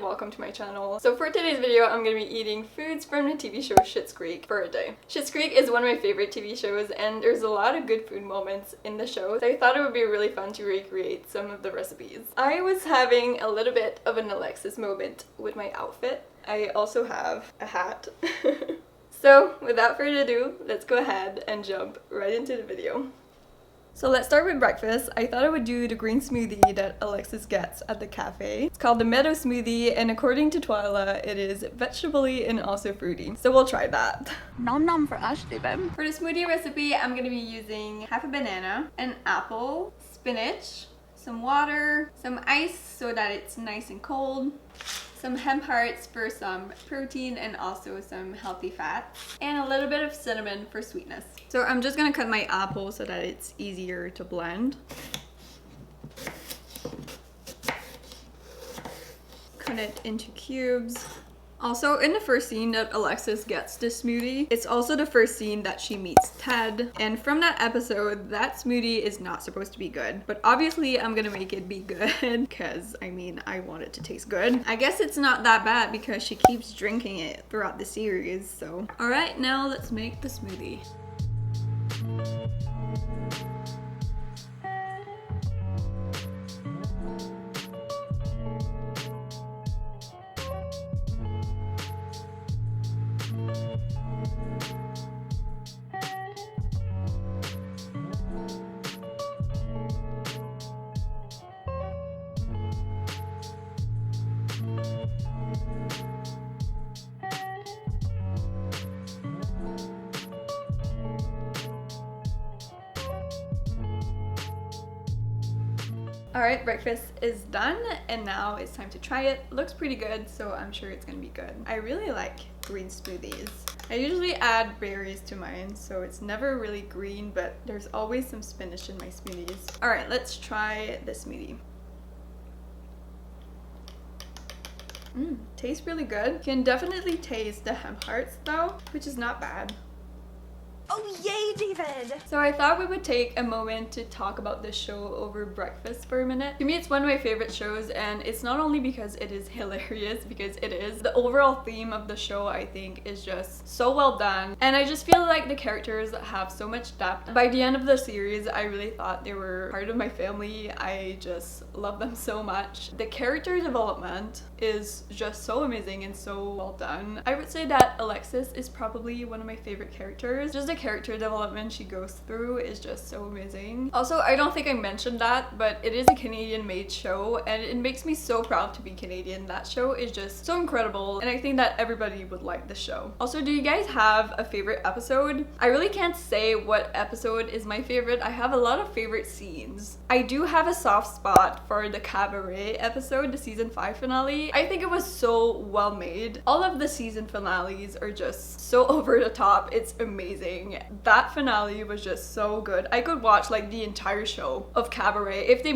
welcome to my channel. So for today's video, I'm gonna be eating foods from the TV show Schitt's Creek for a day. Schitt's Creek is one of my favorite TV shows and there's a lot of good food moments in the show, so I thought it would be really fun to recreate some of the recipes. I was having a little bit of an Alexis moment with my outfit. I also have a hat. So without further ado, let's go ahead and jump right into the video. So let's start with breakfast. I thought I would do the green smoothie that Alexis gets at the cafe. It's called the Meadow Smoothie, and according to Twyla, it is vegetable-y and also fruity. So we'll try that. Nom nom for us, David. For the smoothie recipe, I'm gonna be using half a banana, an apple, spinach, some water, some ice so that it's nice and cold, some hemp hearts for some protein and also some healthy fats, and a little bit of cinnamon for sweetness. So I'm just gonna cut my apple so that it's easier to blend. Cut it into cubes. Also, in the first scene that Alexis gets this smoothie, it's also the first scene that she meets Ted. And from that episode, that smoothie is not supposed to be good. But obviously, I'm gonna make it be good because, I mean, I want it to taste good. I guess it's not that bad because she keeps drinking it throughout the series, so. Alright, now let's make the smoothie. Alright, breakfast is done and now it's time to try it. Looks pretty good, so I'm sure it's gonna be good. I really like green smoothies. I usually add berries to mine, so it's never really green, but there's always some spinach in my smoothies. Alright, let's try this smoothie. Tastes really good. You can definitely taste the hemp hearts though, which is not bad. Oh yay, David! So I thought we would take a moment to talk about this show over breakfast for a minute. To me, it's one of my favorite shows, and it's not only because it is hilarious, because it is. The overall theme of the show, I think, is just so well done. And I just feel like the characters have so much depth. By the end of the series, I really thought they were part of my family. I just love them so much. The character development is just so amazing and so well done. I would say that Alexis is probably one of my favorite characters. Just the character development she goes through is just so amazing. Also, I don't think I mentioned that, but it is a Canadian made show and it makes me so proud to be Canadian. That show is just so incredible and I think that everybody would like the show. Also, do you guys have a favorite episode? I really can't say what episode is my favorite. I have a lot of favorite scenes. I do have a soft spot for the cabaret episode, the season 5 finale. I think it was so well made. All of the season finales are just so over the top. It's amazing. That finale was just so good. I could watch like the entire show of Cabaret. If they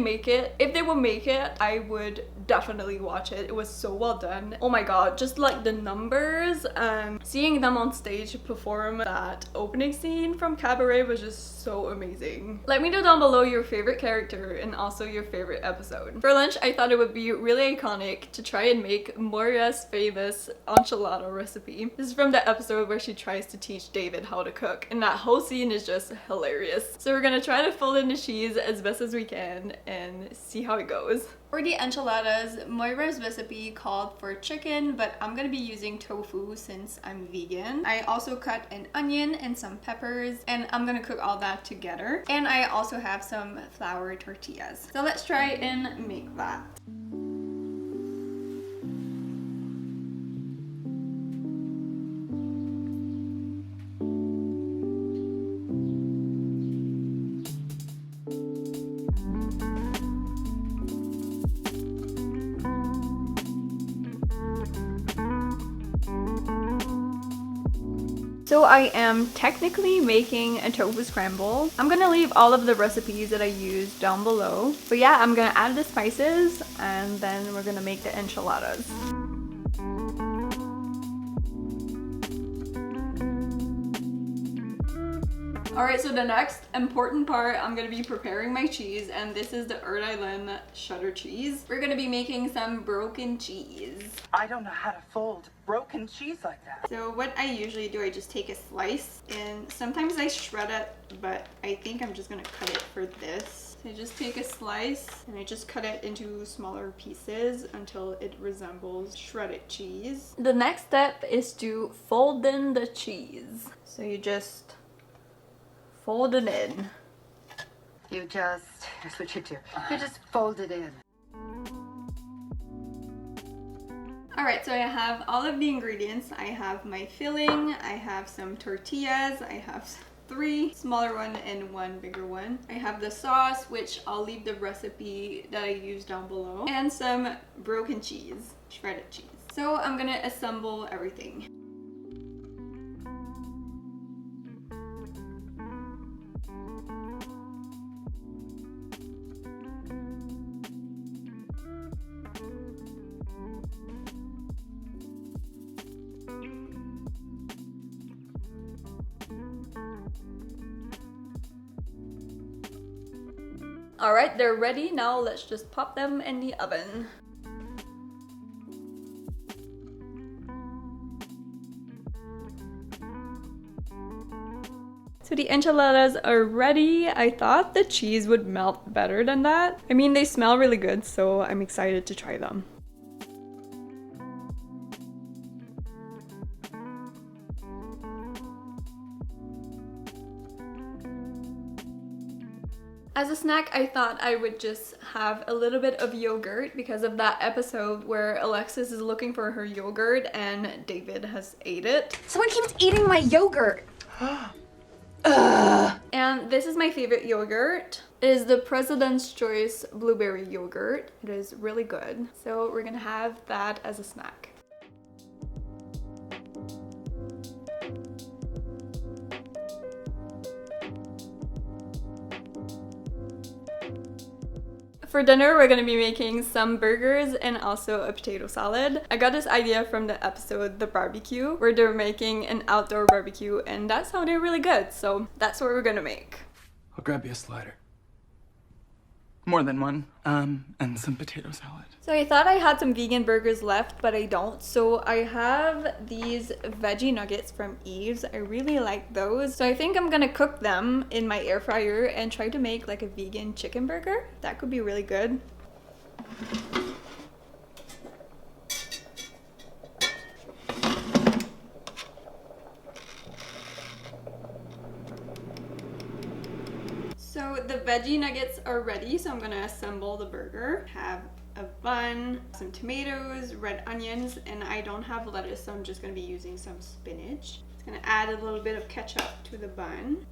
will make it, I would definitely watch it. It was so well done. Oh my god, just like the numbers and seeing them on stage perform that opening scene from Cabaret was just so amazing. Let me know down below your favorite character and also your favorite episode. For lunch, I thought it would be really iconic to try and make Moira's famous enchilada recipe. This is from the episode where she tries to teach David how to cook, and that whole scene is just hilarious. So we're gonna try to fold in the cheese as best as we can and see how it goes. For the enchiladas, Moira's recipe called for chicken, but I'm gonna be using tofu since I'm vegan. I also cut an onion and some peppers, and I'm gonna cook all that together. And I also have some flour tortillas. So let's try and make that. So I am technically making a tofu scramble. I'm gonna leave all of the recipes that I used down below. But yeah, I'm gonna add the spices and then we're gonna make the enchiladas. Alright, so the next important part, I'm gonna be preparing my cheese, and this is the Rhode Island cheddar cheese. We're gonna be making some broken cheese. I don't know how to fold broken cheese like that. So what I usually do, I just take a slice, and sometimes I shred it, but I think I'm just gonna cut it for this. So I just take a slice, and I just cut it into smaller pieces until it resembles shredded cheese. The next step is to fold in the cheese. So you just fold it in. Here's what you do. You just fold it in. Alright, so I have all of the ingredients. I have my filling, I have some tortillas, I have 3 smaller one and 1 bigger one. I have the sauce, which I'll leave the recipe that I use down below, and some broken cheese, shredded cheese. So I'm gonna assemble everything. Alright, they're ready. Now let's just pop them in the oven. So the enchiladas are ready. I thought the cheese would melt better than that. I mean, they smell really good, so I'm excited to try them. As a snack, I thought I would just have a little bit of yogurt because of that episode where Alexis is looking for her yogurt and David has ate it. Someone keeps eating my yogurt. And this is my favorite yogurt. It is the President's Choice blueberry yogurt. It is really good. So we're gonna have that as a snack. For dinner, we're gonna be making some burgers and also a potato salad. I got this idea from the episode The Barbecue, where they're making an outdoor barbecue, and that sounded really good, so that's what we're gonna make. I'll grab you a slider. More than one, and some potato salad. So I thought I had some vegan burgers left, but I don't. So I have these veggie nuggets from Eve's. I really like those. So I think I'm gonna cook them in my air fryer and try to make like a vegan chicken burger. That could be really good. So the veggie nuggets are ready, so I'm gonna assemble the burger. Have a bun, some tomatoes, red onions, and I don't have lettuce, so I'm just gonna be using some spinach. It's gonna add a little bit of ketchup to the bun.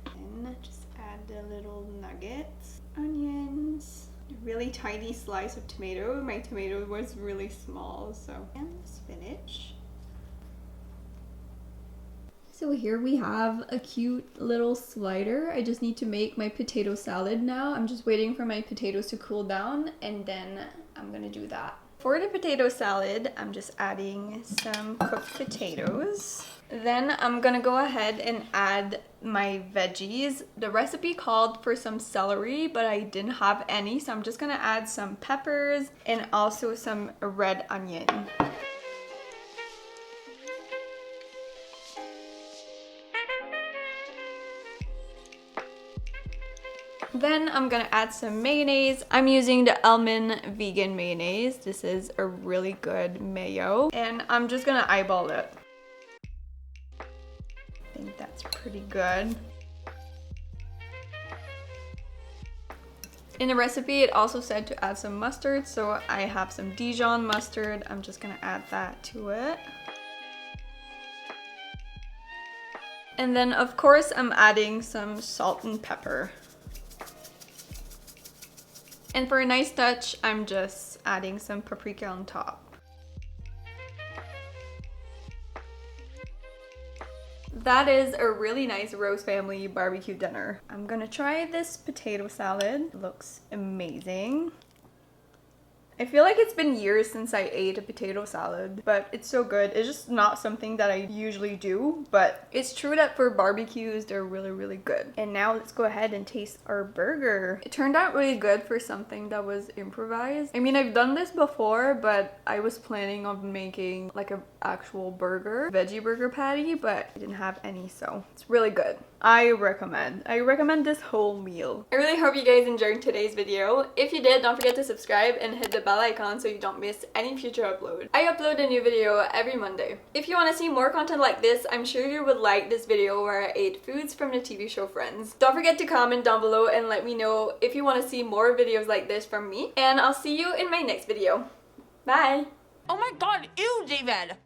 And just add the little nuggets, onions, a really tiny slice of tomato. My tomato was really small, so, and the spinach. So here we have a cute little slider. I just need to make my potato salad now. I'm just waiting for my potatoes to cool down and then I'm gonna do that. For the potato salad, I'm just adding some cooked potatoes. Then I'm gonna go ahead and add my veggies. The recipe called for some celery, but I didn't have any, so I'm just gonna add some peppers and also some red onion. Then I'm gonna add some mayonnaise. I'm using the almond vegan mayonnaise. This is a really good mayo. And I'm just gonna eyeball it. I think that's pretty good. In the recipe, it also said to add some mustard, so I have some Dijon mustard. I'm just gonna add that to it. And then of course I'm adding some salt and pepper. And for a nice touch, I'm just adding some paprika on top. That is a really nice Rose family barbecue dinner. I'm gonna try this potato salad. It looks amazing. I feel like it's been years since I ate a potato salad, but it's so good. It's just not something that I usually do, but it's true that for barbecues, they're really, really good. And now let's go ahead and taste our burger. It turned out really good for something that was improvised. I mean, I've done this before, but I was planning on making like an actual burger, veggie burger patty, but I didn't have any, so it's really good. I recommend this whole meal. I really hope you guys enjoyed today's video. If you did, don't forget to subscribe and hit the bell icon so you don't miss any future upload. I upload a new video every Monday. If you want to see more content like this, I'm sure you would like this video where I ate foods from the TV show Friends. Don't forget to comment down below and let me know if you want to see more videos like this from me. And I'll see you in my next video. Bye! Oh my god, ew, David!